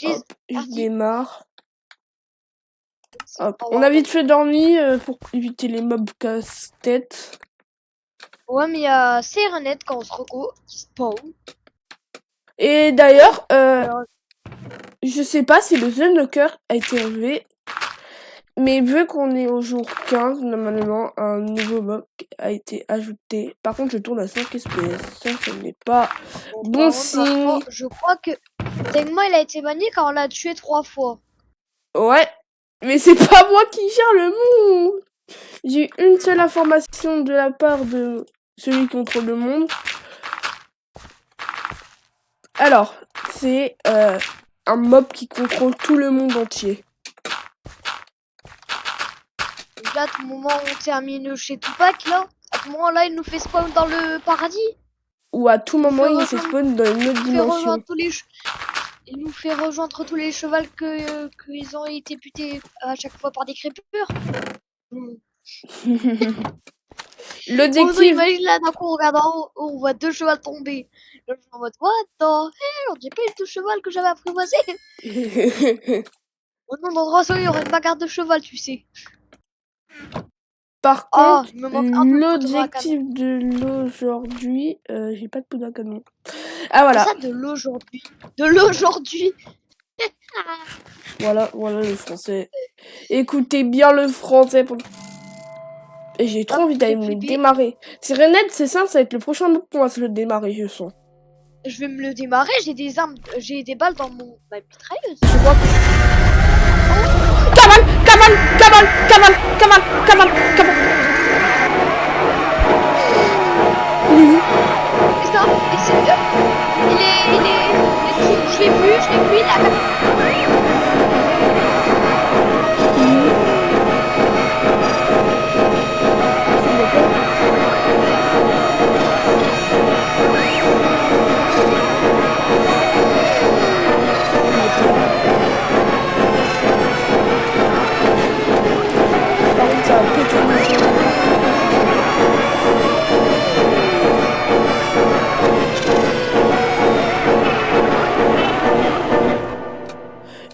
Hop, je parti. démarre. Hop, on a vite fait dormir pour éviter les mobs casse-tête. Ouais, mais il y a Serenet quand on se reco qui spawn. Et d'ailleurs, Alors, je sais pas si le zone locker a été enlevé, mais vu qu'on est au jour 15, normalement, un nouveau mob a été ajouté. Par contre, je tourne à 5 FPS, ça, ce n'est pas bon par contre, signe. je crois que techniquement il a été banni quand on l'a tué 3 fois. Ouais, mais c'est pas moi qui gère le monde. J'ai eu une seule information de la part de celui qui contrôle le monde. Alors, c'est un mob qui contrôle tout le monde entier. Donc là, à tout moment où on termine chez Tupac, là, à tout moment là, il nous fait spawn dans le paradis. Ou à tout moment, il se spawn dans une autre dimension. Il nous fait rejoindre tous les chevals qu'ils ont été butés à chaque fois par des crépures. L'objectif... Imagine là, d'un coup, on regarde en haut, on voit 2 chevals tomber. Là, je suis en mode, what the hell? On dirait pas le cheval que j'avais apprivoisé. Au nom d'endroit, il y aurait une bagarre de cheval, tu sais. Par contre, il me manque un peu de l'objectif de l'aujourd'hui... j'ai pas de poudre à canon. Ah, voilà. C'est ça, de l'aujourd'hui. De l'aujourd'hui. Voilà le français. Écoutez bien le français. Et j'ai trop envie d'aller me le démarrer. Serenet, c'est ça va être le prochain mot qu'on va se le démarrer, je sens. Je vais me le démarrer, j'ai des armes, j'ai des balles dans ma mitrailleuse. Je vois que... Cavale. Et ça, et c'est mieux. Je l'ai vu, il a...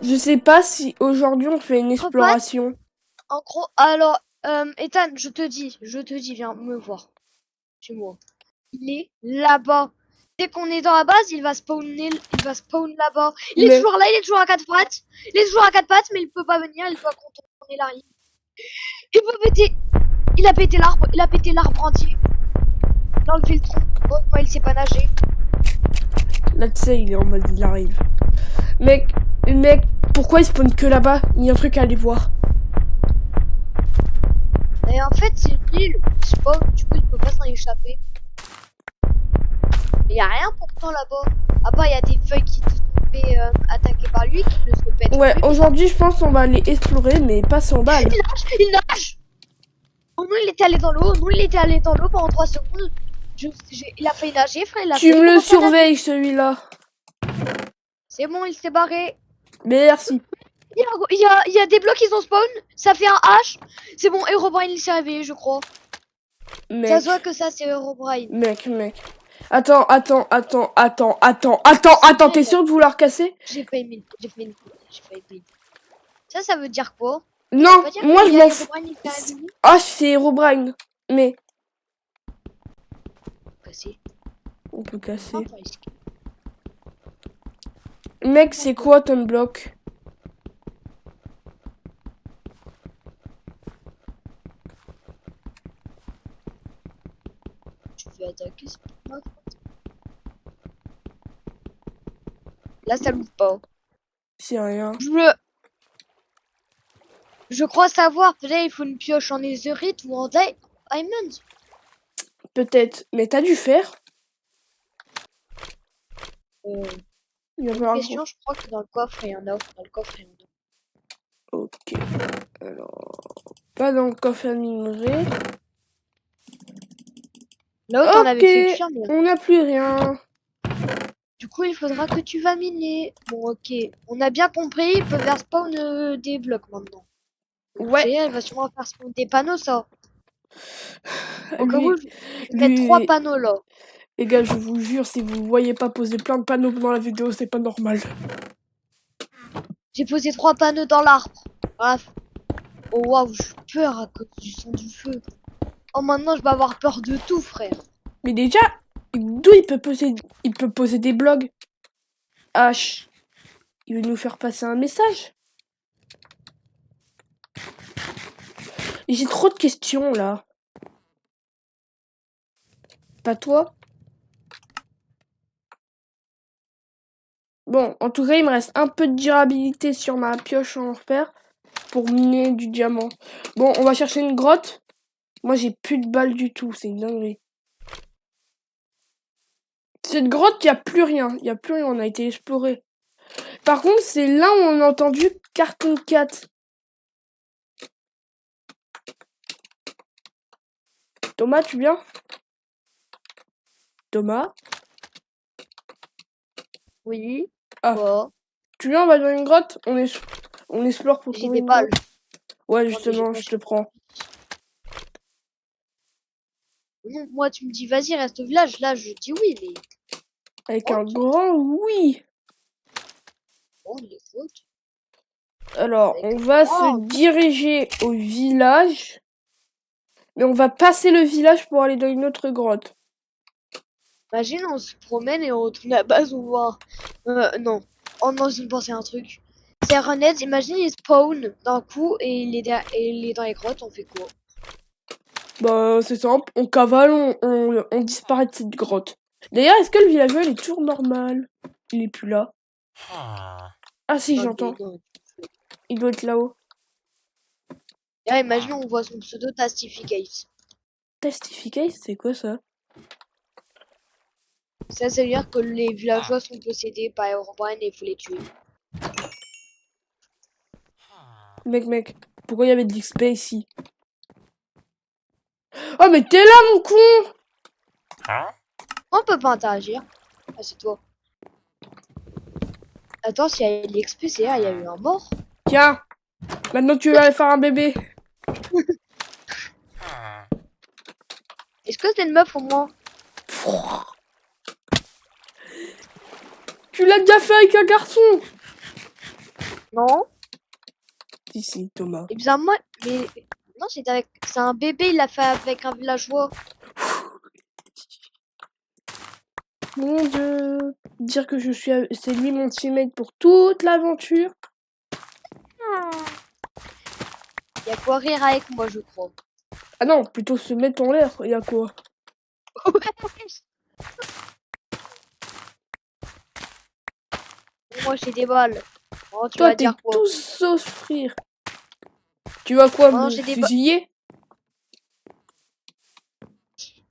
Je sais pas si aujourd'hui on fait une exploration. En gros, alors, Ethan, je te dis, viens me voir. Suis-moi. Il est là-bas. Dès qu'on est dans la base, il va spawn là-bas. Il est toujours là, il est toujours à 4 pattes. Mais il peut pas venir, il doit contourner la rive. Il peut péter. Il a pété l'arbre entier. Il a enlevé le tronc. Oh, moi, il sait pas nager. Là, tu sais, il est en mode, il arrive. Mec, pourquoi il spawn que là-bas? Il y a un truc à aller voir. Et en fait, c'est l'île spawn, du coup, il peut pas s'en échapper. Il y a rien pourtant là-bas. À part, il y a des feuilles qui se sont fait attaquer par lui, qui ne se pètent. Ouais, aujourd'hui, je pense qu'on va aller explorer, mais pas sans balles. Il nage. Oh non, il était allé dans l'eau. Pendant 3 secondes. Il a failli nager, frère. Tu me le surveilles, celui-là. C'est bon, il s'est barré. Merci. Il y a des blocs qui sont spawn. Ça fait un H. C'est bon, Herobrine, il s'est réveillé, je crois. Mec. Ça se voit que ça, c'est Herobrine. Mec. Attends, t'es sûr de vouloir casser? J'ai fait une Ça veut dire quoi? Non, moi je m'en fous. Ah, c'est Herobrine. Mais... On peut casser. Mec, c'est quoi ton bloc? Tu veux attaquer ce bloc? Là, ça loupe pas. C'est rien. Je crois savoir, peut-être il faut une pioche en netherite ou en diamond. Peut-être, mais t'as dû faire. Il y a une question, je crois que dans le coffre, il y en a. Ok. Alors, pas dans le coffre à minerai. Là-haut, on avait fait cuire, mais... on n'a plus rien. Du coup, il faudra que tu vas miner. Bon, ok. On a bien compris, il peut faire spawn des blocs maintenant. Ouais. Elle va sûrement faire spawn des panneaux, ça. Au cas où, je vais mettre 3 panneaux, là. Les gars, je vous jure, si vous voyez pas poser plein de panneaux pendant la vidéo, c'est pas normal. J'ai posé 3 panneaux dans l'arbre. Bref. Oh waouh, j'ai peur à cause du son du feu. Oh maintenant je vais avoir peur de tout frère. Mais déjà, d'où il peut poser des blogs? H, il veut nous faire passer un message? J'ai trop de questions là. Pas toi? Bon, en tout cas, il me reste un peu de durabilité sur ma pioche en fer pour miner du diamant. Bon, on va chercher une grotte. Moi, j'ai plus de balles du tout, c'est une dinguerie. Cette grotte, il n'y a plus rien. Il n'y a plus rien, on a été exploré. Par contre, c'est là où on a entendu Cartoon Cat. Thomas, tu viens? Thomas? Oui. Ah. Quoi? Tu viens, on va dans une grotte? On explore pour J'ai trouver des une balles. grotte. Ouais, Non, mais justement, moi, je te prends. Non, moi tu me dis vas-y reste au village, là je dis oui mais Avec un grotte, grand oui. bon les grottes. Alors, Avec on va se oh, diriger au village. Mais on va passer le village pour aller dans une autre grotte. imagine on se promène et on retourne à la base on voit. Non. Oh non, je me pensais à un truc. C'est Renette, imagine il spawn d'un coup et il est dans les grottes, on fait quoi? Bah, c'est simple. On cavale, on disparaît de cette grotte. D'ailleurs, est-ce que le villageois il est toujours normal? Il est plus là. Ah si, Non, j'entends. non. Il doit être là-haut. Là, imagine on voit son pseudo Tastificate. Testificate, c'est quoi ça? Ça veut dire que les villageois sont possédés par Herobrine et il faut les tuer. Mec, pourquoi il y avait de l'XP ici? Oh, mais t'es là, mon con! On peut pas interagir. Ah, c'est toi. Attends, s'il y a l'XP, c'est là, il y a eu un mort. Tiens, maintenant tu vas aller faire un bébé. Est-ce que c'est une meuf au moins? Tu l'as déjà fait avec un garçon? Non. Si, Thomas. Et bizarrement, mais non, c'est un bébé, il l'a fait avec un villageois. Mon Dieu. Dire que c'est lui mon teammate pour toute l'aventure. Il y a quoi rire avec moi, je crois. Ah non, plutôt se mettre en l'air. Il y a quoi? Moi, j'ai des balles. Oh, tu Toi, vas t'es dire quoi? tout souffrir. Tu vas quoi, Non, me j'ai des fusiller?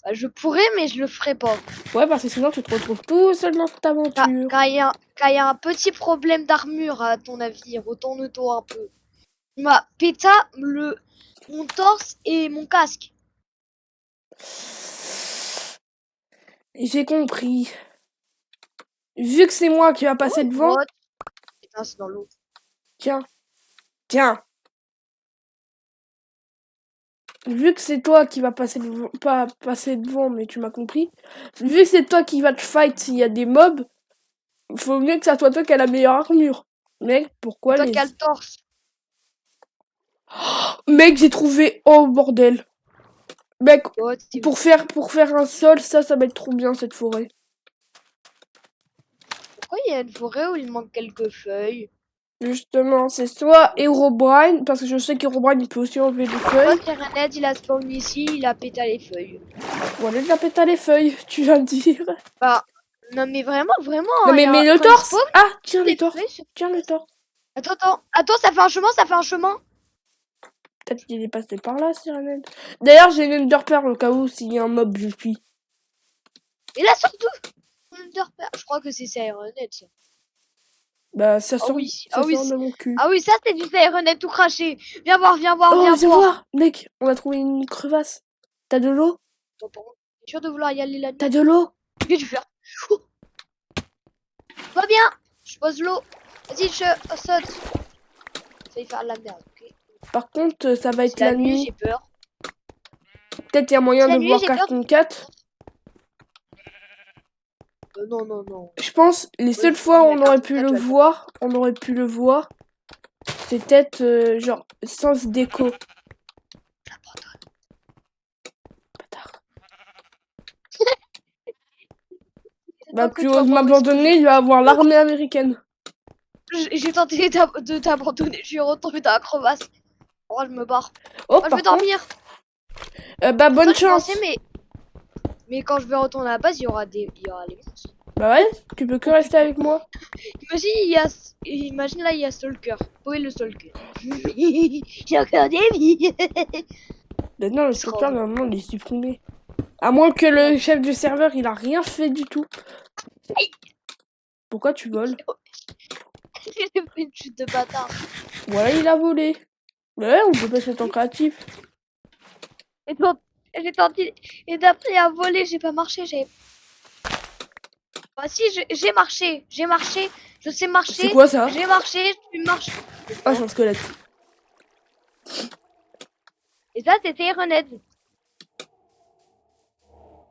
Bah, je pourrais, mais je le ferai pas. Ouais, parce que sinon tu te retrouves tout seul dans cette aventure. Quand il y a un petit problème d'armure, à ton avis, retourne-toi un peu. Il m'a péta mon torse et mon casque. J'ai compris. Vu que c'est moi qui va passer Oh, devant, what? Putain, c'est dans l'eau. tiens. Vu que c'est toi qui va passer devant, pas passer devant, mais tu m'as compris. Vu que c'est toi qui va te fight s'il y a des mobs, faut mieux que ça soit toi qui a la meilleure armure. Mec, C'est pourquoi toi les... qui as le torse. Mec, j'ai trouvé... Oh, bordel. Mec, What? pour faire un sol, ça va être trop bien, cette forêt. Pourquoi il y a une forêt où il manque quelques feuilles? Justement, c'est soit Herobrine, parce que je sais qu'Herobrine, il peut aussi enlever des Pourquoi feuilles. Tyranid, il a spawn ici, il a pété les feuilles? Voilà, il a pété les feuilles, tu vas me dire. Bah, non mais vraiment, Non mais, le quand il torse. spawn, Ah, tiens le les torse. feuilles se Tiens le passent. torse. Attends, ça fait un chemin, ça fait un chemin. Peut-être qu'il est passé par là, Cyrano. D'ailleurs, j'ai une Ender Pearl au cas où s'il y a un mob, je suis. Et là, surtout, je crois que c'est Tyranid, ça. Bah, ça Ah sort, oui, ça sort de mon cul. ah oui, ça c'est du Tyranid tout craché. Viens voir, Oh, viens viens voir. voir, mec, on a trouvé une crevasse. T'as de l'eau? Attends, par contre, t'es sûr de vouloir y aller la nuit? T'as de l'eau? Qu'est-ce que tu fais? Oh, va bien, je pose l'eau. Vas-y, je saute. Ça va faire de la merde, ok? Par contre, ça va être C'est la la nuit, nuit. j'ai peur. Peut-être il y a moyen C'est la de nuit, voir j'ai peur. Cartoon 4. Non. Je pense, les seules fois où on aurait pu le voir, tes têtes, genre, sans déco. Bâtard. Bah, tu oses m'abandonner, il va avoir l'armée américaine. J'ai tenté de t'abandonner, je suis retombée dans la crevasse. Oh, je me barre. Oh, Oh, je par vais dormir. bah, bonne Toi, je chance. pensais, mais quand je vais retourner à la base, il y aura les monstres. Bah ouais, tu peux que rester avec moi. Imagine là, il y a Stalker. Où est le Stalker? J'ai encore des vies. Bah non, le stalker, normalement, il est supprimé. À moins que le chef du serveur, il a rien fait du tout. Pourquoi tu voles? J'ai fait une chute de bâtard. Voilà, il a volé. Ouais, on peut pas se mettre en créatif. Et toi, j'ai tenté. Et d'après à voler, j'ai pas marché. Bah si, j'ai marché. Je sais C'est marcher. quoi ça? J'ai marché, tu marches. Ah, c'est un squelette. Et ça, c'était Ironhead.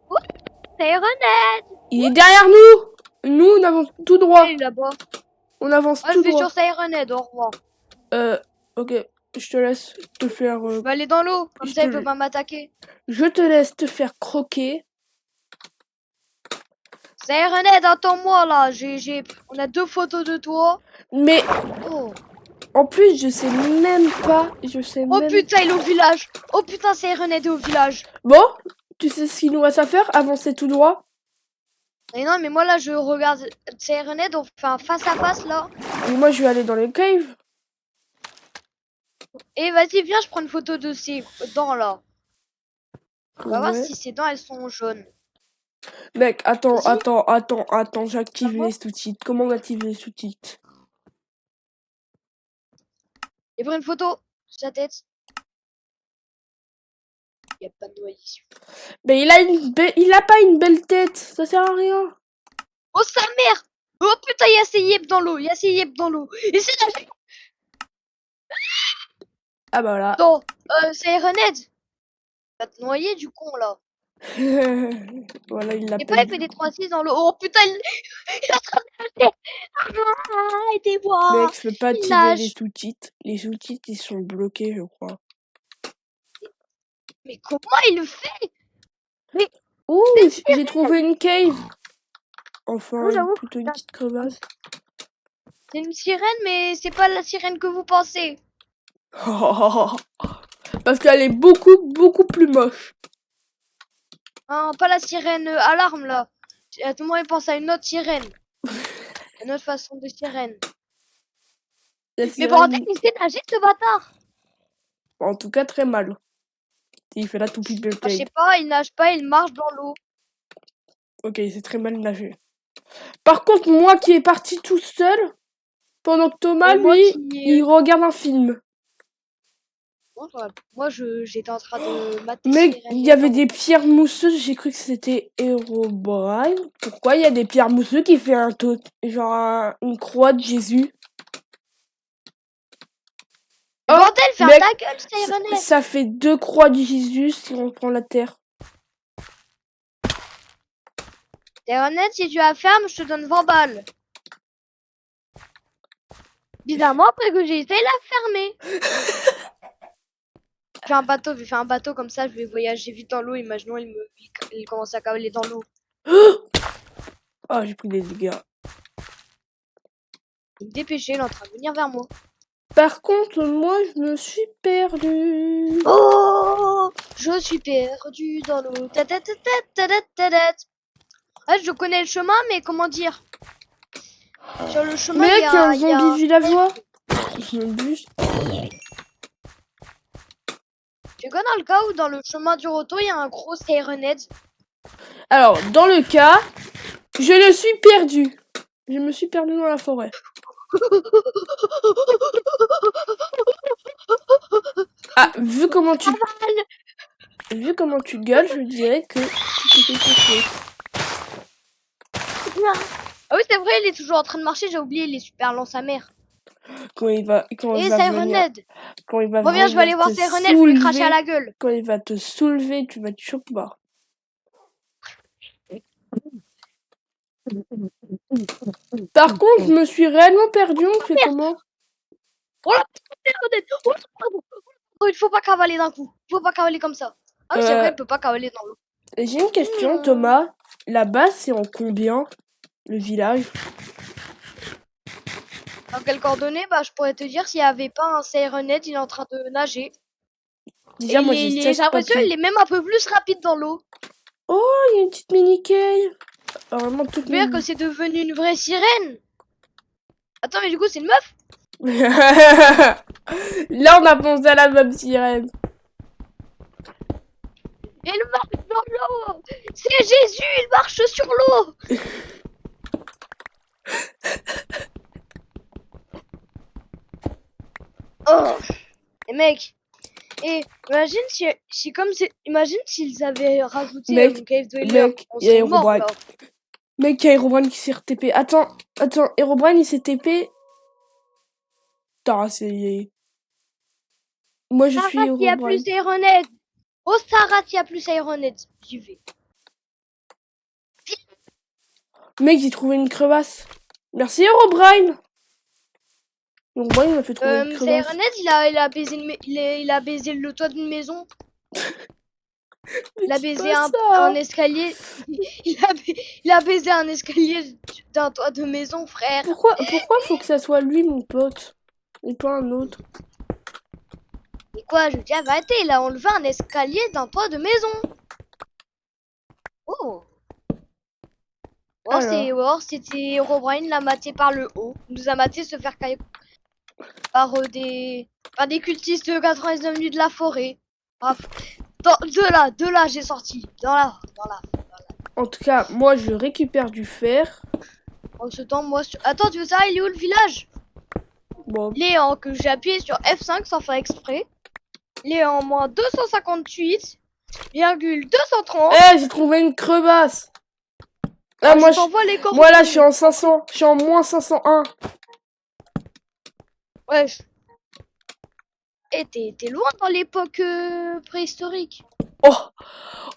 Oh, c'est Ironhead. Il est derrière nous. Nous, on avance tout droit. Il est là-bas. On avance Ah, je tout vais droit. sur Ironhead, au revoir. Ok, je te laisse te faire. Je vais aller dans l'eau, comme ça il peut pas m'attaquer. Je te laisse te faire croquer. C'est Ironhead, attends-moi là. On a 2 photos de toi. Mais Oh. en plus, je sais même pas. Oh putain, il est au village. Oh putain, c'est Ironhead au village. Bon, tu sais ce qu'il nous reste à faire? Avancer tout droit. Mais non, mais moi là, je regarde. C'est Ironhead, on fait un face à face là. Et moi, je vais aller dans les caves. Et vas-y, viens, je prends une photo de ces dents là. On va voir Ouais. si ces dents elles sont jaunes. Mec, attends, Vas-y. j'active D'abord. les sous-titres. Comment on active les sous-titres? Et prends une photo de sa tête. Y a pas de noyé ici. Mais il a pas une belle tête, ça sert à rien. Oh sa mère. Oh putain, il y a ces yep dans l'eau. Et c'est la... Ah bah là. Non, c'est Ironhead. Va te noyer du con là. Voilà, il l'a Et pas pas il dit. fait des 3-6 dans l'eau. Oh putain, il est en train de nager. Ah, aidez-moi. Mec, je peux pas Il activer les nage. sous-titres. Les sous-titres, ils sont bloqués, je crois. Mais comment il le fait? Mais Ouh, j'ai trouvé une cave. Enfin, j'avoue. plutôt une petite crevasse. C'est une sirène, mais c'est pas la sirène que vous pensez. Parce qu'elle est beaucoup, beaucoup plus moche. Hein, pas la sirène alarme là. Tout le monde il pense à une autre sirène. Une autre façon de sirène. La Mais sirène, bordel, il sait nager ce bâtard. en tout cas, très mal. Il fait la toupie de Je sais Kate. pas, il nage pas, il marche dans l'eau. Ok, c'est très mal nagé. Par contre, moi qui est parti tout seul, pendant que Thomas, Et moi lui, qui. il regarde un film. Moi, j'étais en train de mater Mec, Sirène il y avait dedans. des pierres mousseuses, j'ai cru que c'était Herobrine. Pourquoi il y a des pierres mousseuses qui fait un taux, genre une croix de Jésus? Oh, Bordel, ferme mec, ta gueule, Sirenet. ça fait 2 croix de Jésus si on prend la terre. Sirenet, si tu la fermes, je te donne 20 balles. Bizarrement, après que j'ai essayé de la fermer. Je vais faire un bateau comme ça, je vais voyager vite dans l'eau. Imaginons, il commence à cavaler dans l'eau. Oh, j'ai pris des dégâts. Il me dépêchait, il est en train de venir vers moi. Par contre, moi, je me suis perdue. Oh, je suis perdu dans l'eau. Ah, je connais le chemin, mais comment dire? Sur le chemin, Mec, il y a un zombie villageois. Mon bus. Tu connais dans le cas où dans le chemin du retour, il y a un gros Sirenet. Alors, dans le cas, je le suis perdu. Je me suis perdu dans la forêt. Ah, vu comment tu gueules, je dirais que tu t'es fait chier. Ah oui, c'est vrai, il est toujours en train de marcher, j'ai oublié, il est super lent sa mère. Quand il va Et venir, Sirenet. quand il va Reviens, je vais aller voir te Sirenet, je vais lui cracher à soulever, la gueule. quand il va te soulever, tu vas te choper. Par contre, je me suis réellement perdu, on fait comment? Oh là, oh, pardon. Oh, il faut pas cavaler d'un coup. Il faut pas cavaler comme ça. Ah oui, c'est vrai, il peut pas cavaler dans l'eau. J'ai une question, Thomas. Là-bas, c'est en combien, le village? Dans quelles coordonnées? Bah, je pourrais te dire s'il y avait pas un Sirenet, il est en train de nager. Déjà, Et moi, j'ai j'ai 16 l'impression papiers. qu'il est même un peu plus rapide dans l'eau. Oh, il y a une petite mini-kay. Vraiment, toute Tu veux dire que c'est devenu une vraie sirène? Attends, mais du coup, c'est une meuf? Là, on a pensé à la même sirène. Et il marche dans l'eau! C'est Jésus, il marche sur l'eau! Oh! Et mec, et imagine si comme c'est. Imagine s'ils avaient rajouté Mec, Cave Dweller. mec, On il y a serait mort Herobrine. là. Mec, il y a Herobrine qui s'est RTP. Attends, Herobrine, il s'est TP. Putain, c'est... Moi, je suis Sarah, il y a Herobrine. plus Ironhead. Oh, Sarah, il y a plus Ironhead. J'y vais. Mec, j'ai trouvé une crevasse. Merci, Herobrine. Herobrine, il m'a fait trouver une crevasse. Ironhead, il a baisé le toit d'une maison. Il a baisé un escalier. Il a baisé un escalier d'un toit de maison, frère. Pourquoi faut que ça soit lui, mon pote, et pas un autre? Et quoi, je dis la vérité, il a enlevé un escalier d'un toit de maison. Oh. Or, c'était Herobrine l'a maté par le haut. Il nous a maté se faire cailler par des cultistes de 99 nuits de la forêt. Bref. De là, j'ai sorti. Dans là. En tout cas, moi, je récupère du fer. En ce temps, moi... Attends, tu veux savoir, il est où le village? Bon. Il est en... que j'ai appuyé sur F5 sans faire exprès. Il est en moins 258,230. Eh, j'ai trouvé une crevasse. Ah, moi, moi là, je suis en 500. Je suis en moins 501. Ouais. Et t'es loin dans l'époque préhistorique. Oh,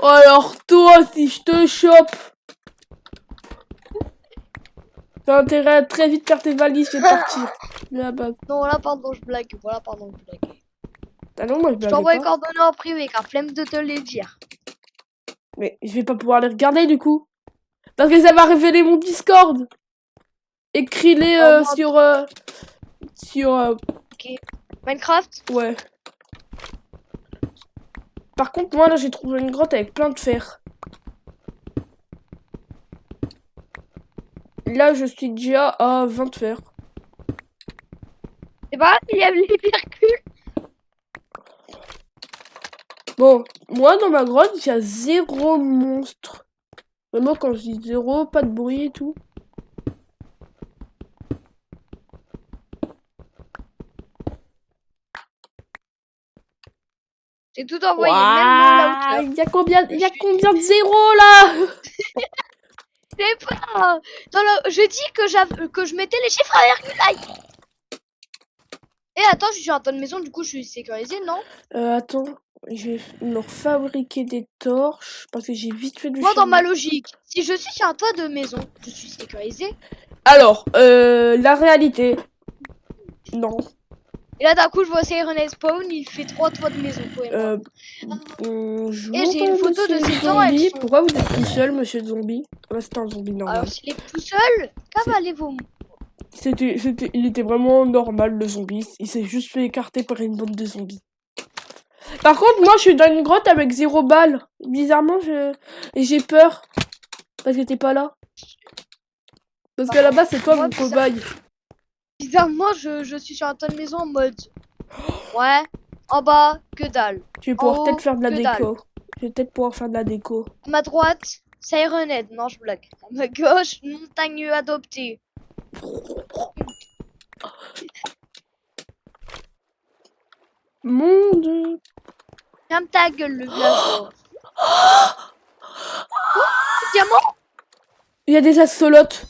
alors toi, si je te chope, t'as intérêt à très vite faire tes valises et partir. Là-bas. Non, là, pardon, je blague. Ah non, moi, je Je blague t'envoie les pas. coordonnées en privé, car flemme de te les dire. Mais je vais pas pouvoir les regarder, du coup. Parce que ça va révéler mon Discord. Écris-les sur... Ok. Minecraft? Ouais. Par contre, moi, là, j'ai trouvé une grotte avec plein de fer. Là, je suis déjà à 20 fer. C'est pas grave, il y a l'hypercule. Bon, moi, dans ma grotte, il y a 0 monstre. Vraiment, quand je dis 0, pas de bruit et tout. J'ai tout envoyé, même là où il y a combien de 0 là? c'est pas. Je dis que je mettais les chiffres à virgule. Et attends, je suis en toit de maison, du coup je suis sécurisé, non? Attends, je vais me fabriquer des torches parce que j'ai vite fait du Moi, dans charbon. ma logique, si je suis sur un toit de maison, je suis sécurisé. Alors, la réalité, non. Et là, d'un coup, je vois Siren Spawn, il fait 3 toits de maison. Bonjour. Et j'ai une photo de monsieur ses dents, elles Zombie. sont... Pourquoi vous êtes tout seul, monsieur Zombie? C'est un zombie normal. Alors, s'il est tout seul, cavalez-vous. Il était vraiment normal, le zombie. Il s'est juste fait écarter par une bande de zombies. Par contre, moi, je suis dans une grotte avec 0 balles. Bizarrement, j'ai peur. Parce que t'es pas là. Parce qu'à la base, c'est toi mon cobaye. Bizarrement, je suis sur un toit de maison en mode... Ouais, en bas, que dalle. Je vais pouvoir peut-être faire de la déco. Je vais peut-être pouvoir faire de la déco. À ma droite, Sirenhead. Non, je blague. À ma gauche, montagne adoptée. Mon dieu. Ferme ta gueule, le villageois. Oh, diamant. Il y a des axolotes.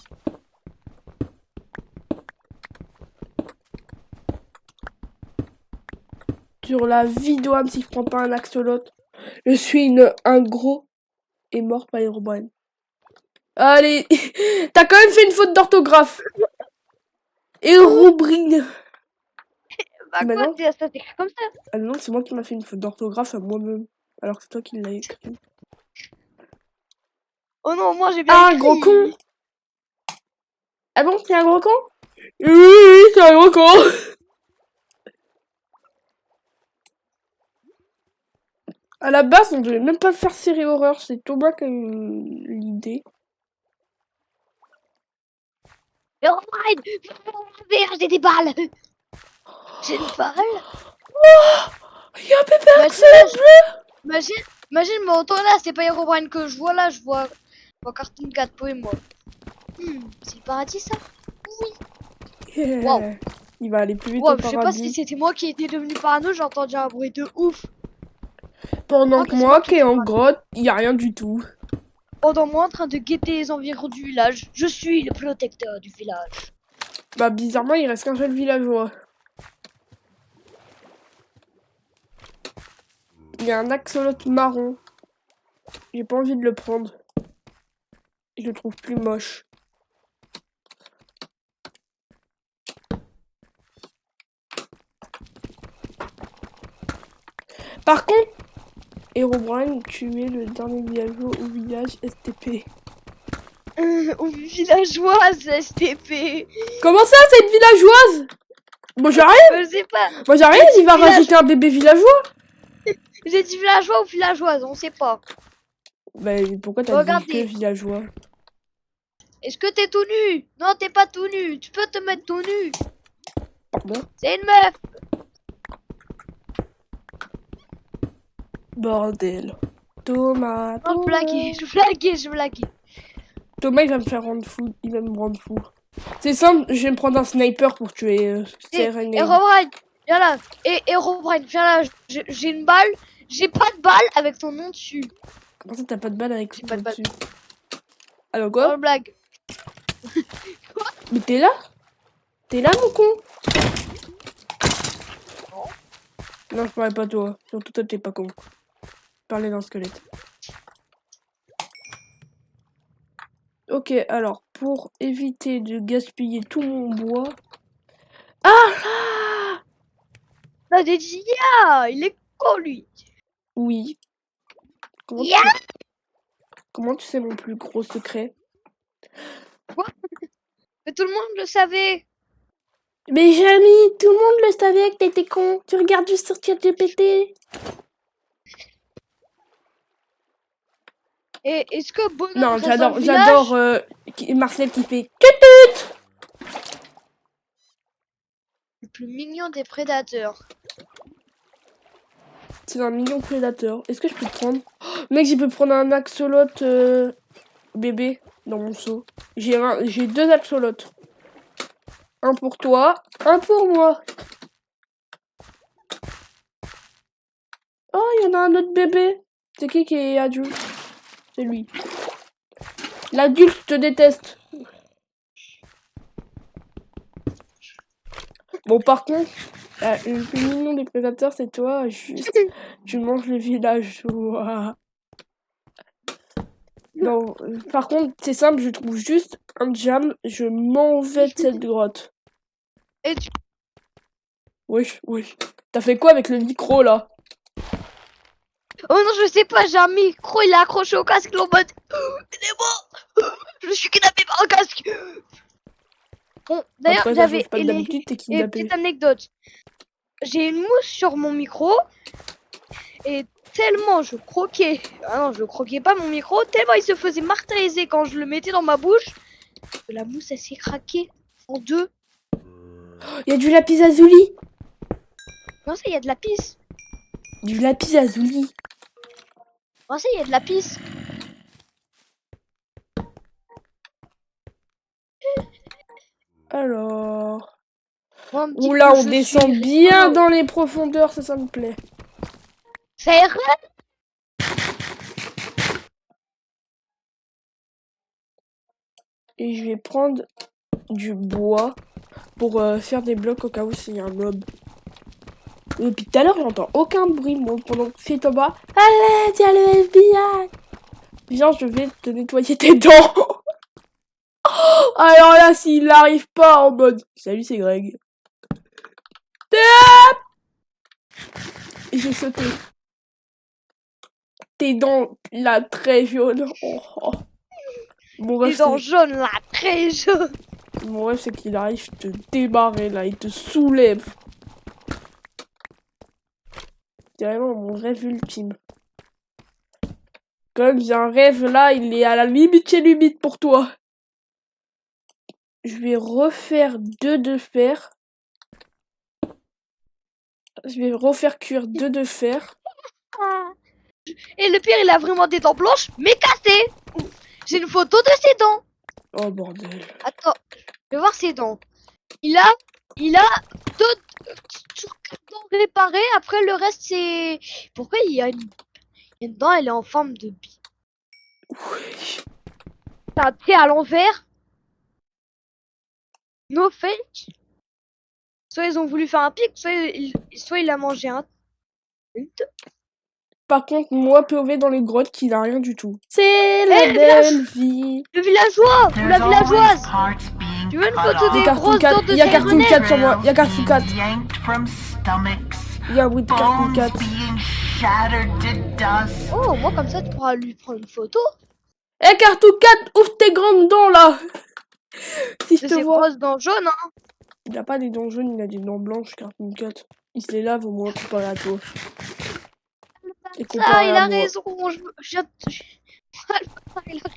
Sur la vidéo, si je prends pas un axolote, je suis un gros et mort par Herobrine. Allez, t'as quand même fait une faute d'orthographe. Herobrine. Bah Bah quoi, non. ça s'écrit comme ça. Ah non, c'est moi qui m'a fait une faute d'orthographe à moi-même. Alors que c'est toi qui l'as écrit. Oh non, moi j'ai bien Ah, un écrit. gros con! Ah bon, c'est un gros con? Oui, c'est un gros con! À la base, on devait même pas faire série horreur, c'est Thomas qui a eu l'idée. Mais Robrine, j'ai des balles. J'ai une balle. Il y a un bébé Imagine, Axel! imagine, mais autant là, c'est pas Herobrine que je vois là, je vois Cartoon 4 pour moi. C'est le paradis ça? Oui. Yeah. Wow. Il va aller plus vite Wow, au je sais pas si paradis. c'était moi qui étais devenu parano, j'ai entendu un bruit de ouf. Pendant que c'est moi, qui qui est étais en parano. grotte, il y a rien du tout. Pendant moi en train de guetter les environs du village, je suis le protecteur du village. Bah bizarrement, il reste qu'un seul villageois. Il y a un axolote marron. J'ai pas envie de le prendre. Je le trouve plus moche. Par contre, Herobrine, tu es le dernier villageois au village STP. Au villageoise STP. Comment ça, c'est une villageoise? Moi j'arrive. Je sais pas. Moi j'arrive, il va rajouter un bébé villageois. J'ai dit villageois ou villageoise, on sait pas. Bah pourquoi t'as dit que Regardez. villageois? Est-ce que t'es tout nu? Non, t'es pas tout nu. Tu peux te mettre tout nu. Pardon? C'est une meuf. Bordel. Thomas. Non, je blaguais. Thomas, il va me faire rendre fou. Il va me rendre fou. C'est simple, je vais me prendre un sniper pour tuer Serenade. Herobrine, viens là. Et Herobrine, viens là. J'ai une balle. J'ai pas de balle avec ton nom dessus. Comment ça, t'as pas de balle avec J'ai pas de balle. dessus? Alors Oh, quoi? blague. Mais t'es là? T'es là, mon con? Non, je parlais pas de toi. Surtout toi, t'es pas con. Je parlais d'un squelette. Ok, alors, pour éviter de gaspiller tout mon bois... Ah! T'as des dia. Il est con, lui. Oui. Comment Ya. Comment tu sais mon plus gros secret? Mais tout le monde le savait. Mais Jamie, tout le monde le savait que t'étais con. Tu regardes juste sur ChatGPT. Et est-ce que Bonhomme Non, reste dans le village? j'adore Marcel qui fait tut. Le plus mignon des prédateurs. C'est un million de prédateurs. Est-ce que je peux te prendre? Oh, mec, je peux prendre un axolote bébé dans mon seau. J'ai deux axolotes. Un pour toi, un pour moi. Oh, il y en a un autre bébé. C'est qui est adulte? C'est lui. L'adulte te déteste. Bon, par contre, le plus mignon des prédateurs, c'est toi. Juste, tu manges les villageois. Non, par contre, c'est simple, je trouve juste un jam. Je m'en vais de cette grotte. Et tu... Wesh, wesh. T'as fait quoi avec le micro, là? Oh non, je sais pas, j'ai un micro, il est accroché au casque, là, en mode... Aidez-moi. Je suis kidnappé par un casque. Bon, d'ailleurs, Après, ça j'avais... change pas d'habitude, t'es Et kidnappé. petite anecdote. J'ai une mousse sur mon micro. Et tellement je croquais... Ah non, je croquais pas mon micro. Tellement il se faisait martyriser quand je le mettais dans ma bouche. Que la mousse, elle s'est craquée en deux. Il y a du lapis lazuli. Comment ça, il y a de la pisse? Du lapis lazuli. Comment ça, il y a de la pisse? Alors... Moi, on me dit Oula, que on je descend suis bien rigolo. dans les profondeurs, ça me plaît. C'est vrai? Et je vais prendre du bois pour faire des blocs au cas où s'il y a un mob. Depuis tout à l'heure, j'entends aucun bruit, moi, pendant que c'est en bas. Allez, tiens le FBI. Viens, je vais te nettoyer tes dents. Alors là, s'il n'arrive pas en mode... Salut, c'est Greg. j'ai sauté. Tes dents, là, très jaune. Oh, oh. Mon Tes rêve, dents jaunes là, très jaunes. mon rêve, c'est qu'il arrive te débarrer, là. Il te soulève. C'est vraiment mon rêve ultime. Comme j'ai un rêve, là, il est à la limite chez limite pour toi. Je vais refaire 2 de fer. Je vais refaire cuire 2 de fer. Et le pire, il a vraiment des dents blanches, mais cassées. J'ai une photo de ses dents. Oh bordel. Attends, je vais voir ses dents. Il a 2 sur 4 dents réparées. Après, le reste, c'est... Pourquoi il y a une dent, elle est en forme de bille. Oui. T'as un pied à l'envers. No fake. Soit ils ont voulu faire un pic, soit il a mangé un. Par contre, moi, POV dans les grottes, qui n'a rien du tout. C'est la le belle vie. Le villageois ou la villageoise. Tu veux une photo des grosses dents de Il y a Cartoon Sirène? 4 sur moi. Il y a Cartoon 4. Il y a oui, Cartoon 4. Oh, moi comme ça, tu pourras lui prendre une photo Eh, Cartoon 4, ouvre tes grandes dents, là. Si je de te ses vois. grosses dents jaunes. Hein. Il n'a pas des dents jaunes, il a des dents blanches, Cartoon 4. Il se les lave au moins comparé à toi. Et Ça, comparé il à a moi. raison. Il a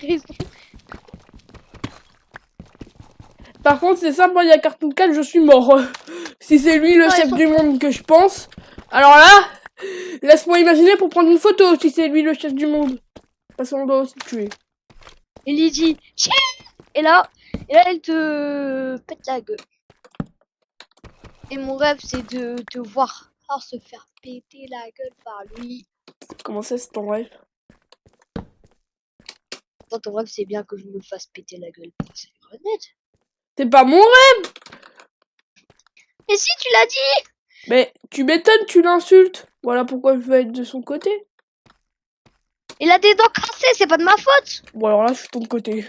raison. Par contre, c'est simple, moi, il y a Cartoon 4, je suis mort. Si c'est lui le Non, chef ils sont- du monde que je pense, alors là, laisse-moi imaginer pour prendre une photo si c'est lui le chef du monde. Parce qu'on doit aussi le tuer. Il lui dit tiens. Et là, il te pète la gueule. Et mon rêve, c'est de te voir se faire péter la gueule par lui. Comment ça, c'est ton rêve? Dans ton rêve, c'est bien que je me fasse péter la gueule par ces grenades. C'est pas mon rêve! Et si tu l'as dit! Mais tu m'étonnes, tu l'insultes. Voilà pourquoi je veux être de son côté. Il a des dents cassées, c'est pas de ma faute! Bon, alors là, je suis de ton côté.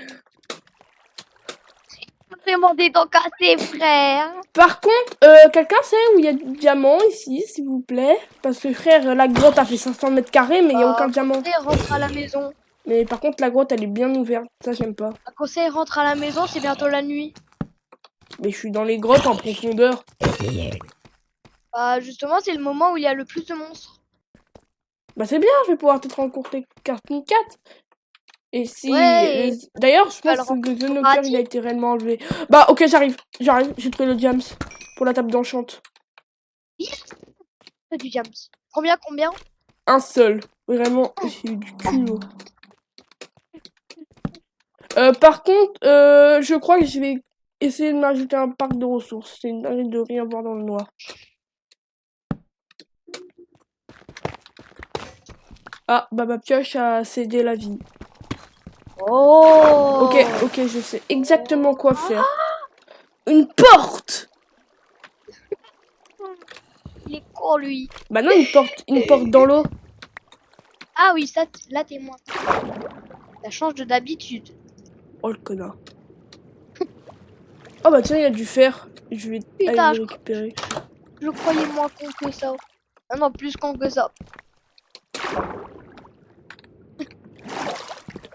Vraiment des dents cassées, frère! Par contre, quelqu'un sait où il y a du diamant ici, s'il vous plaît? Parce que frère, la grotte a fait 500 mètres carrés, mais il n'y a aucun diamant. Conseil, rentre à la maison. Mais par contre, la grotte, elle est bien ouverte. Ça, j'aime pas. Conseil, rentre à la maison, c'est bientôt la nuit. Mais je suis dans les grottes en profondeur. Bah, justement, c'est le moment où il y a le plus de monstres. Bah c'est bien, je vais pouvoir te rencontrer Cartoon 4. Et si... Ouais, D'ailleurs, je vas pense le que le The rencontrer Knocker, il a été réellement enlevé. Bah ok, j'arrive, j'ai trouvé le Diams pour la table d'enchante. C'est du diams. Combien? Un seul. Vraiment, j'ai eu du culot. Par contre, je crois que je vais essayer de m'ajouter un parc de ressources. C'est une dinguerie de rien voir dans le noir. Ah, bah ma pioche a cédé la vie. Oh! Ok, je sais exactement quoi faire. Une porte! Il est con, lui. Bah non, une porte dans l'eau. Ah oui, ça, là, t'es moins. Ça change de d'habitude. Oh le connard. Oh bah tiens, il y a du fer. Je vais Putain, aller le récupérer. je le croyais moins con que ça. Ah non, plus con que ça.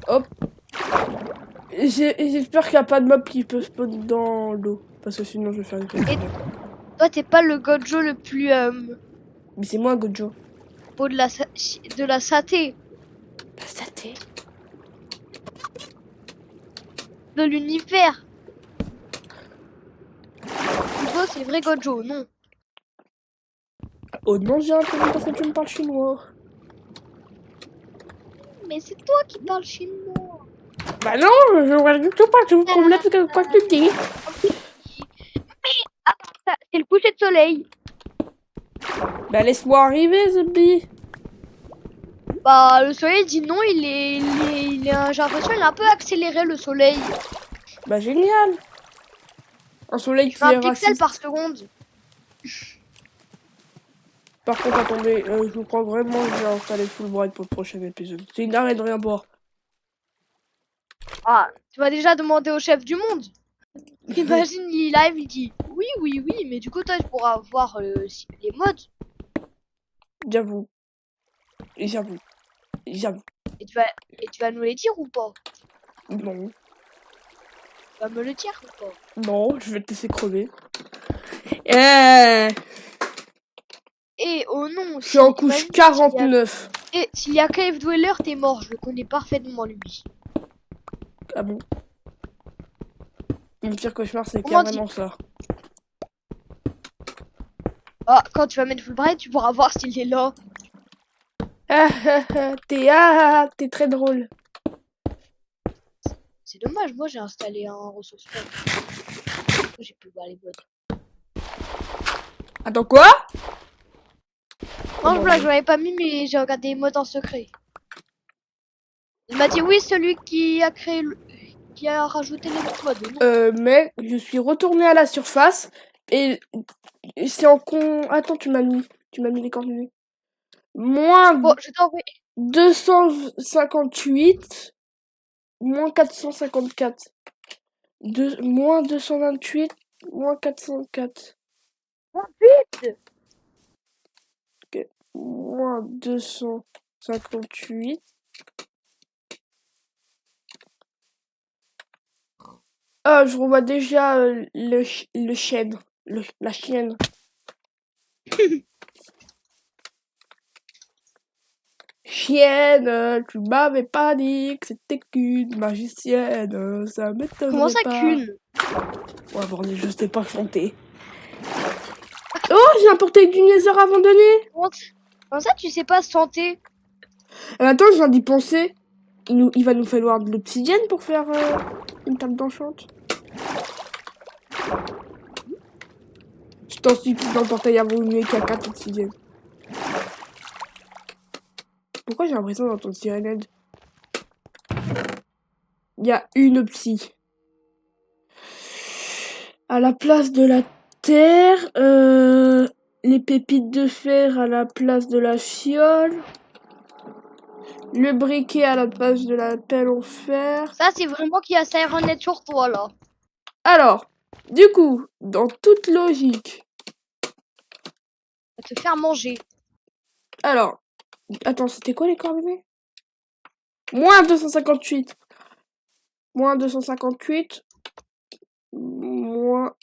Hop. J'espère qu'il n'y a pas de mob qui peut spawn dans l'eau. Parce que sinon je vais faire une connerie. Toi, t'es pas le Gojo le plus Mais c'est moi, Gojo. beau de la saté La saté. de l'univers. Gojo, c'est le vrai Gojo, non. Oh non, j'ai un problème parce que tu me parles chinois. Mais c'est toi qui parles chinois. Bah non, je vois du tout pas tout problème que quoi que tu dis. C'est le coucher de soleil. Bah laisse-moi arriver, Zombie. Bah, le soleil dit non, j'ai l'impression qu'il a un peu accéléré le soleil. Bah génial. Un soleil qui 20 est pixels raciste. par seconde. Par contre, attendez, je crois vraiment que je vais installer Full Bright pour le prochain épisode. C'est une arrêt de rien boire. Ah, tu vas déjà demander au chef du monde. Imagine, il live, il dit oui, mais du coup, toi, tu pourras voir les mods. J'avoue. J'avoue. J'avoue. Et tu vas nous les dire ou pas? Non. Tu vas me le dire ou pas? Non, je vais te laisser crever. Eh, Et oh non, je suis en couche 49. Et s'il y a Cave Dweller, t'es mort, je le connais parfaitement lui. Ah bon? Mon pire cauchemar, c'est Comment carrément ça. Ah, quand tu vas mettre Fulbright, tu pourras voir s'il est là. T'es très drôle. C'est dommage, moi j'ai installé un ressource pack. J'ai pu voir les bots. Attends, quoi? Non, je l'avais pas mis, mais j'ai regardé les modes en secret. Il m'a dit oui, celui qui a créé qui a rajouté les modes. Mais je suis retourné à la surface et c'est en con. Attends, tu m'as mis les coordonnées. Moins Bon, je t'ai envoyé. 258, moins 454. Moins 228, moins 404. Vite! Ok. Moins 258. Ah, je revois déjà le chêne. La chienne. Chienne, tu m'avais pas dit que c'était qu'une magicienne, ça m'étonnerait Comment ça, pas. qu'une? Ouais, bordel, je sais pas chanter. Oh, j'ai un portail du Nether abandonné. Comment ça, tu sais pas chanter? Attends, je viens d'y penser. Il va nous falloir de l'obsidienne pour faire une table d'enchante. Je t'en supplie, dans le portail avant une qu'il y a 4 obsidiennes. Pourquoi j'ai l'impression d'entendre Sirenade? Il y a une psy. À la place de la terre, les pépites de fer à la place de la fiole. Le briquet à la place de la pelle en fer. Ça, c'est vraiment qu'il y a Sirenet sur toi, là. Alors, du coup, dans toute logique. Va te faire manger. Alors, attends, c'était quoi les coordonnées? Moins 258. Moins 258. Moins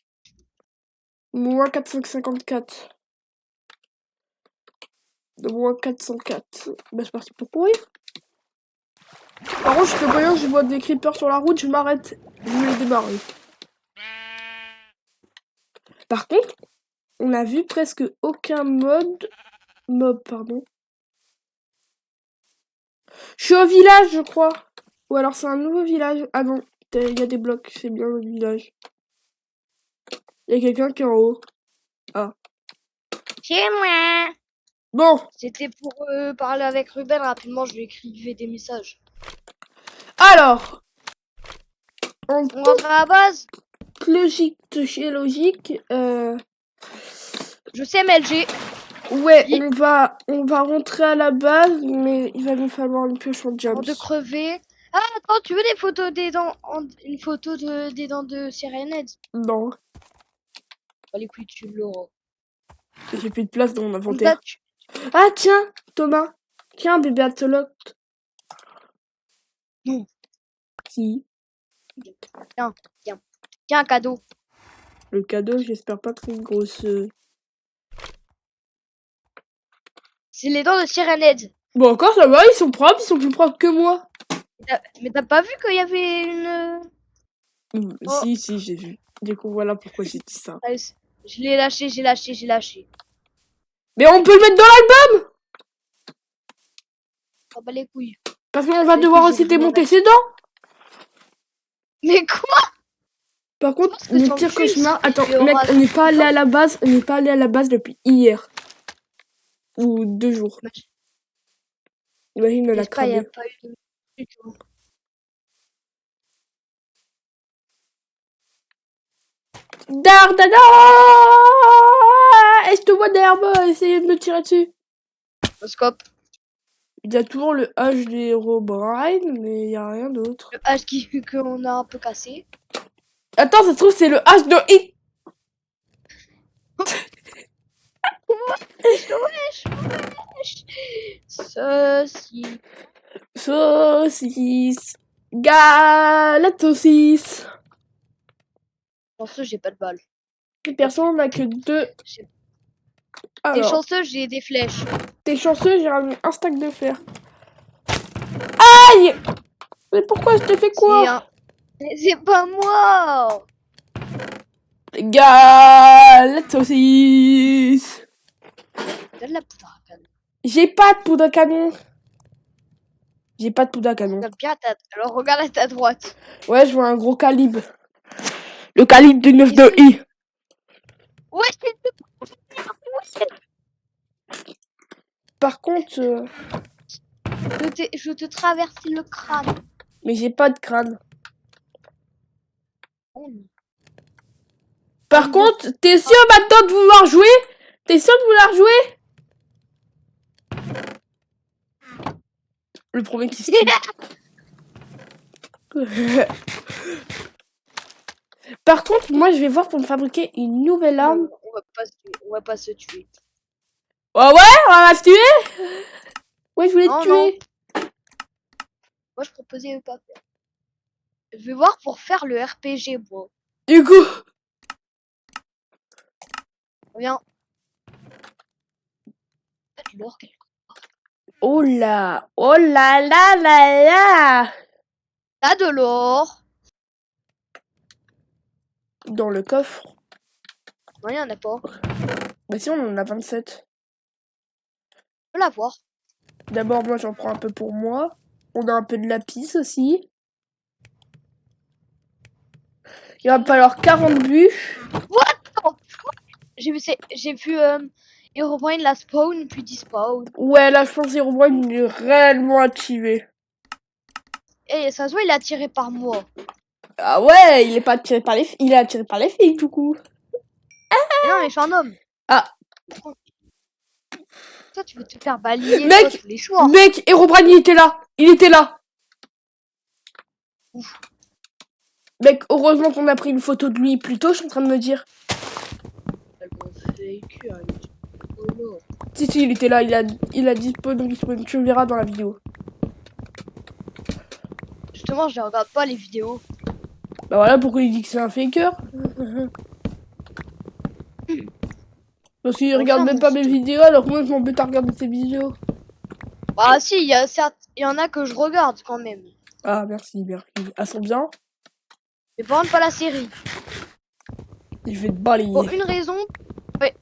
454. Moins 404. Bah, c'est parti pour courir. Par contre, je peux pas dire, je vois des creepers sur la route, je m'arrête. Je vais les démarrer. Par contre, on a vu presque aucun mob, pardon. Je suis au village, je crois. Ou alors c'est un nouveau village. Ah non, il y a des blocs, c'est bien le village. Il y a quelqu'un qui est en haut. Ah. C'est moi. Bon. C'était pour parler avec Ruben rapidement, je lui écrivais des messages. Alors. On rentre à la base. Logique chez logique. Je sais MLG. Ouais, on va rentrer à la base, mais il va nous falloir une pioche en diamant. Avant de crever. Ah, attends, tu veux des photos des dents une photo des dents de Sirenhead? Non. Bah, les couilles, tu l'auras. J'ai plus de place dans mon inventaire. Tu... Ah, tiens, Thomas. Tiens, bébé Atolot. Non. Si. Tiens, tiens. Tiens, un cadeau. Le cadeau, j'espère pas que c'est une grosse... C'est les dents de Sirenhead. Bon, encore, ça va, ils sont propres, ils sont plus propres que moi. Mais t'as pas vu qu'il y avait une... Oh. Si, j'ai vu. Du coup, voilà pourquoi j'ai dit ça. Allez, je l'ai lâché, j'ai lâché. Mais on peut le mettre dans l'album. Oh bah les couilles. Parce qu'on va devoir aussi démonter ses dents. Mais quoi? Par contre, le pire cauchemar... Attends, mec, on n'est pas allé à la base. On n'est pas allé à la base depuis hier. Ou 2 jours. Imagine, on l'a cramé. Dardada! Est-ce que tu vois d'herbe? Essayez de me tirer dessus. Scope. Il y a toujours le H des Herobrine, mais il n'y a rien d'autre. Le H qu'on a un peu cassé. Attends, ça se trouve, c'est le H de Hit. Wesh. saucisse. Saucisse. Galette saucisse. Chanceux, j'ai pas de balles. Personne n'a que 2. T'es Alors, chanceux, j'ai des flèches. t'es chanceux, j'ai ramené un stack de fer. Aïe! Mais pourquoi je t'ai fait quoi? C'est pas moi! Galette saucisse. T'as de la poudre à canon. J'ai pas de poudre à canon. J'ai pas de poudre à canon. Regarde bien alors regarde à ta droite. Ouais, je vois un gros calibre. Le calibre du 9.2i. Ouais, Par contre, je te traverse le crâne. mais j'ai pas de crâne. Oh, non. Par contre, t'es sûr maintenant de vouloir jouer? T'es sûr de vouloir jouer? Le premier qui se tue. Par contre, moi je vais voir pour me fabriquer une nouvelle arme. On va pas se tuer. Ouais, on va se tuer? Ouais, je voulais te tuer. Moi, je proposais pas faire. Je vais voir pour faire le RPG, moi. Du coup. Viens. De l'or quelque part. Oh là. Oh là là là là. T'as de l'or. Dans le coffre. Non, il y en a pas. Bah si, on en a 27. Je peux l'avoir. D'abord, moi j'en prends un peu pour moi. On a un peu de lapis aussi. Il va me falloir 40 bûches. What? J'ai vu Herobrine la spawn puis despawn. Ouais, là je pense que Herobrine il est réellement activé. Et ça se voit, il est attiré par moi. Ah ouais, il est pas attiré par les filles. Il est attiré par les filles du coup. Mais non, mais je suis un homme. Ah. Toi, tu veux te faire balayer Mec, toi, tous les soirs. Mec, Herobrine il était là. Il était là. Ouf. Mec, heureusement qu'on a pris une photo de lui plus tôt, je suis en train de me dire. Oh non. Si, il était là, il a dispo, donc tu le verras dans la vidéo. Justement, je ne regarde pas les vidéos. Bah voilà pourquoi il dit que c'est un faker. Parce qu'il regarde même pas mes vidéos, alors moi je m'embête à regarder ses vidéos. Bah si, il y en a que je regarde quand même. Ah merci, merci. Elles sont bien. Mais par contre, pas la série. Je vais te balayer.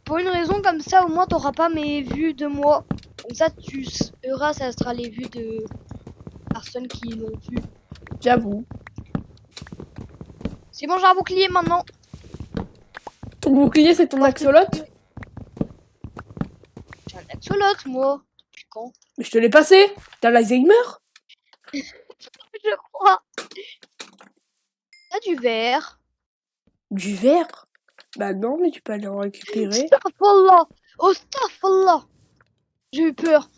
Pour une raison comme ça, au moins t'auras pas mes vues de moi. Comme ça, tu sauras, ça sera les vues de personnes qui l'ont vu. J'avoue. C'est bon, j'ai un bouclier maintenant. Ton bouclier, c'est ton axolote? J'ai un axolote, moi. Depuis quand? Mais je te l'ai passé. T'as l'Alzheimer? Je crois. T'as du verre. Du verre? Bah non, mais tu peux aller en récupérer. Astaghfirullah. Oh, astaghfirullah. J'ai eu peur.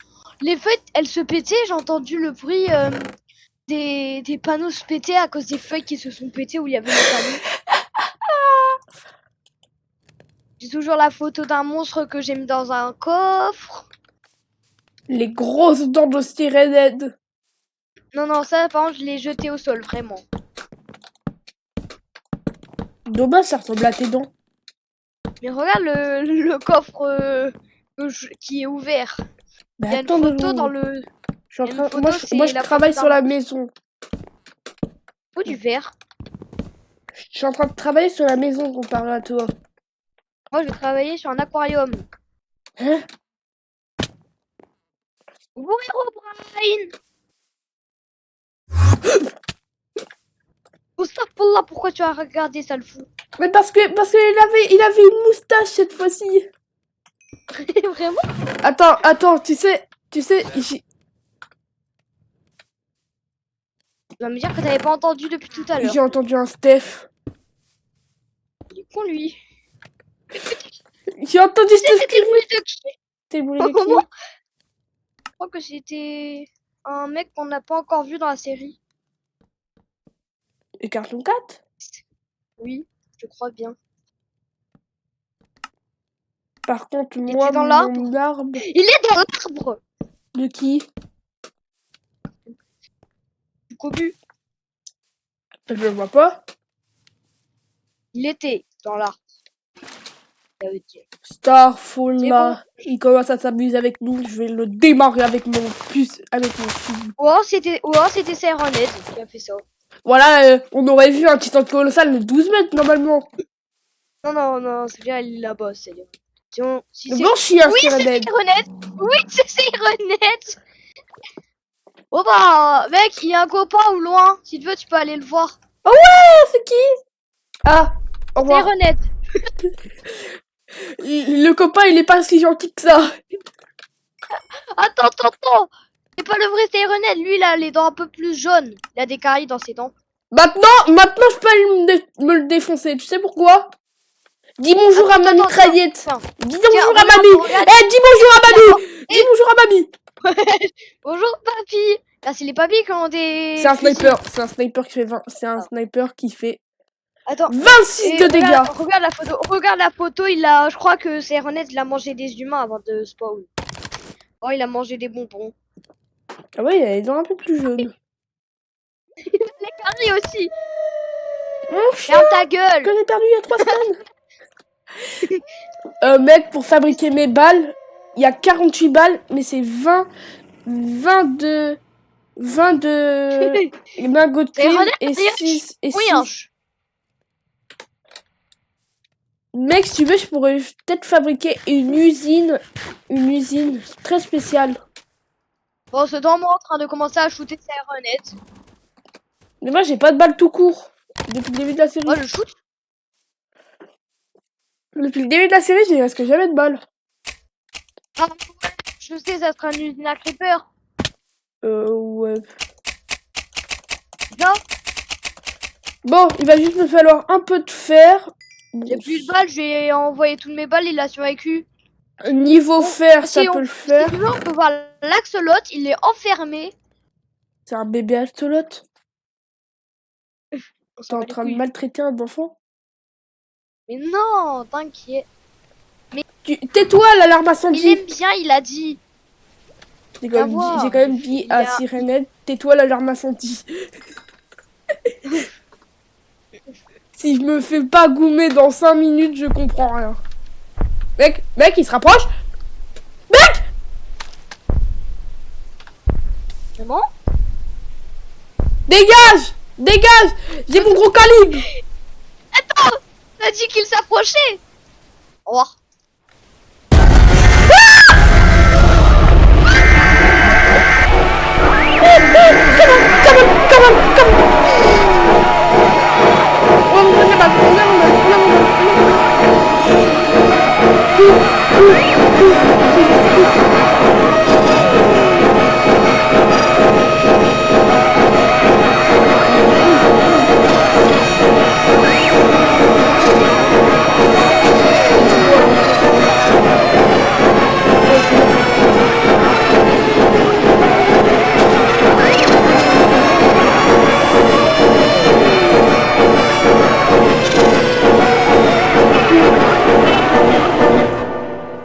Les feuilles, elles se pétaient. J'ai entendu le bruit des panneaux se péter à cause des feuilles qui se sont pétées où il y avait les panneaux. J'ai toujours la photo d'un monstre que j'ai mis dans un coffre. Les grosses dents de Styrénède. Non, non, ça, par contre, je l'ai jeté au sol, vraiment. Dommage, ça ressemble à tes dents. Mais regarde le coffre qui est ouvert. Bah, Il y a une photo dans le... Je suis en train... Moi, je travaille sur la maison. Ou du verre. Je suis en train de travailler sur la maison comparé à toi. Moi, je vais travailler sur un aquarium. Hein? Oui, Herobrine. Astaghfirullah, pourquoi tu as regardé ça, le fou? Mais parce que il avait une moustache cette fois-ci. Vraiment? Attends, tu sais, Tu vas me dire que t'avais pas entendu depuis tout à l'heure. j'ai entendu un Steph. Il est con, lui. J'ai entendu Steph. C'était le bruit de qui? C'était le bruit de qui? Je crois que c'était un mec qu'on n'a pas encore vu dans la série. Et Cartoon Cat? Oui, je crois bien. Par contre, Il moi, était dans mon arbre... Il est dans l'arbre! De qui? du cobu. Je le vois pas. Il était dans l'arbre. Ça veut dire. Starfall C'est là, il commence à s'amuser avec nous. Je vais le démarrer avec mon puce, avec mon fusil. Ou alors c'était Sirenhead qui a fait ça. Voilà, on aurait vu un titan colossal de 12 mètres normalement. Non, c'est bien, il est là-bas, c'est bien. Si Le c'est... blanc chien, Oui, c'est Sirenhead. Oui, c'est Sirenhead. Oh bah, mec, il y a un copain au loin. Si tu veux, tu peux aller le voir. Oh ouais, c'est qui? Ah, au revoir. Sirenhead. Le copain, il est pas si gentil que ça. Attends. C'est pas le vrai Sirenhead. Lui, il a les dents un peu plus jaunes. Il a des caries dans ses dents. Maintenant, je peux aller me le défoncer. Tu sais pourquoi? Dis bonjour à ma mitraillette. Dis bonjour à mamie. Eh, dis bonjour à mamie. Dis bonjour à mamie. Bonjour, papy. Là, c'est les papys qui ont des... C'est un sniper. C'est un sniper qui fait 20. C'est un sniper qui fait... Attends. 26 de dégâts. Regarde la photo. Regarde la photo. Je crois que Sirenhead, il a mangé des humains avant de spawn. Oh, il a mangé des bonbons. Ah ouais, il a les dents un peu plus jaunes. Les caries aussi. Mon chien, ferme ta gueule. que j'ai perdu il y a 3 semaines. Mec, pour fabriquer mes balles, il y a 48 balles, mais c'est 22 lingots de cuivre et 6 et 6. Mec, si tu veux, je pourrais peut-être fabriquer une usine très spéciale. Bon, c'est dans moi en train de commencer à shooter Sirenhead. Mais moi, j'ai pas de balles tout court depuis le début de la série. Oh, je shoot. Depuis le début de la série, j'ai presque jamais de balles. Ah, je sais, ça sera une usine à creeper. Ouais. Non. Bon, il va juste me falloir un peu de fer. J'ai plus de balles, je vais envoyer toutes mes balles, il a survécu. Niveau fer, ça peut le faire. Si tu veux, on peut voir l'axolot, il est enfermé. C'est un bébé axolot. T'es en train de maltraiter un enfant? Mais non, t'inquiète. Mais tais-toi, l'alarme incendie. Il aime bien, il a dit. J'ai quand même dit à Sirenhead, tais-toi, l'alarme incendie. Si je me fais pas goumer dans 5 minutes, je comprends rien. Mec, il se rapproche. Mec! Comment? Dégage! J'ai mon gros calibre. Attends! T'as dit qu'il s'approchait. Au revoir.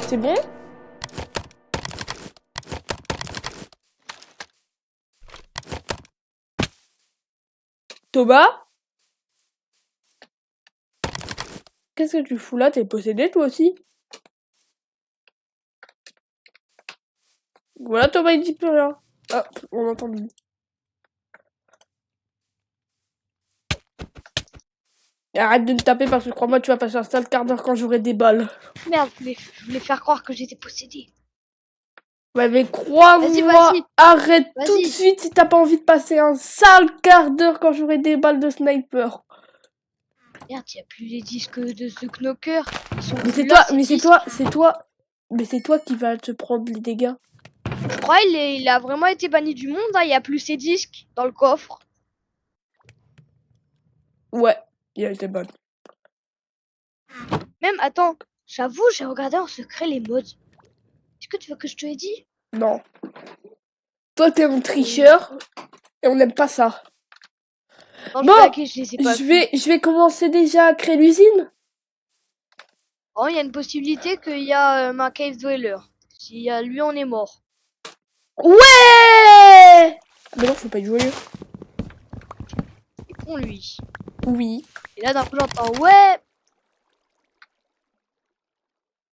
C'est bon? Thomas? Qu'est-ce que tu fous là? T'es possédé toi aussi? Voilà, Thomas il dit plus rien. Ah, on a entendu. Arrête de me taper parce que crois-moi, tu vas passer un sale quart d'heure quand j'aurai des balles. Merde, je voulais faire croire que j'étais possédé. Ouais, mais crois-moi, arrête tout de suite si t'as pas envie de passer un sale quart d'heure quand j'aurai des balles de sniper. Merde, y a plus les disques de ce knocker. Mais c'est toi qui vas te prendre les dégâts. Je crois il a vraiment été banni du monde, hein. Y a plus ses disques dans le coffre. Ouais, il a été ban. Même, attends, j'avoue, j'ai regardé en secret les mods. Est-ce que tu veux que je te l'ai dit? Non. Toi, t'es un tricheur et on n'aime pas ça. Non, bon, je vais commencer déjà à créer l'usine. Oh, il y a une possibilité qu'il y a ma cave dweller. S'il y a lui, on est mort. Ouais! Mais non, faut pas être joyeux. con, lui. Oui. Et là, d'un coup, j'entends, ouais,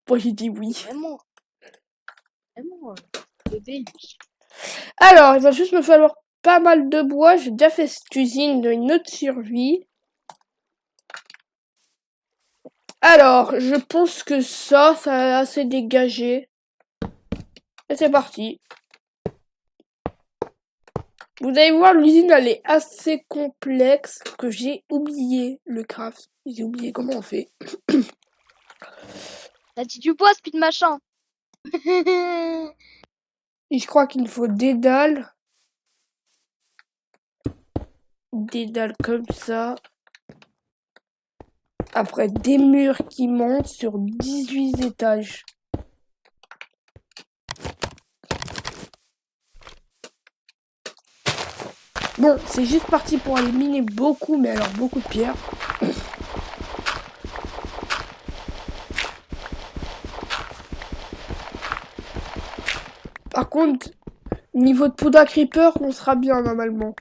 Moi, j'ai dit oui. vraiment. Vraiment, bébé, lui. Alors, il va juste me falloir pas mal de bois. J'ai déjà fait cette usine d'une autre survie. Alors, je pense que ça a assez dégagé. Et c'est parti. Vous allez voir, l'usine, elle est assez complexe que j'ai oublié le craft. J'ai oublié comment on fait. T'as dit du bois, speed machin. Et je crois qu'il me faut des dalles. Des dalles comme ça. Après, des murs qui montent sur 18 étages. Bon, c'est juste parti pour aller miner beaucoup, mais alors beaucoup de pierres. Par contre, niveau de poudre à creeper, on sera bien normalement.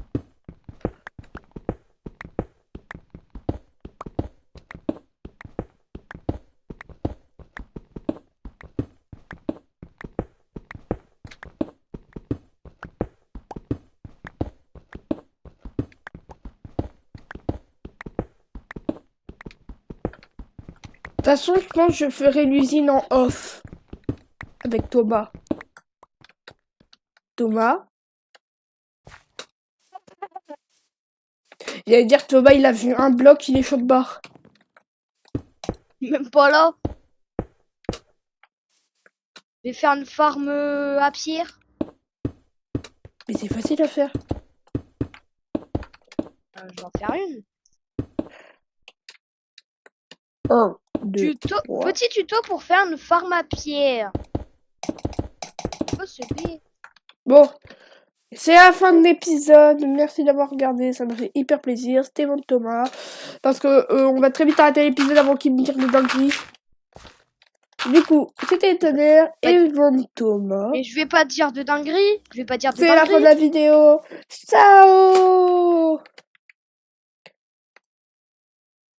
De toute façon, je pense que je ferai l'usine en off. Avec Thomas. Thomas. J'allais dire Thomas, il a vu un bloc, il est chaud de barre. Même pas là. Je vais faire une farm à pierre. Mais c'est facile à faire. Je vais en faire une. 1, 2, Tuto, 3. petit tuto pour faire une farm à pierre. Oh, c'est bien. Bon, c'est la fin de l'épisode. Merci d'avoir regardé, ça m'a fait hyper plaisir. C'était mon Thomas. Parce que on va très vite arrêter l'épisode avant qu'il me tire des dingueries. Du coup, c'était Tonnerre et Von Thomas. Et je vais pas dire de dinguerie. Je vais pas dire de C'est la fin de dinguerie. la vidéo. Ciao!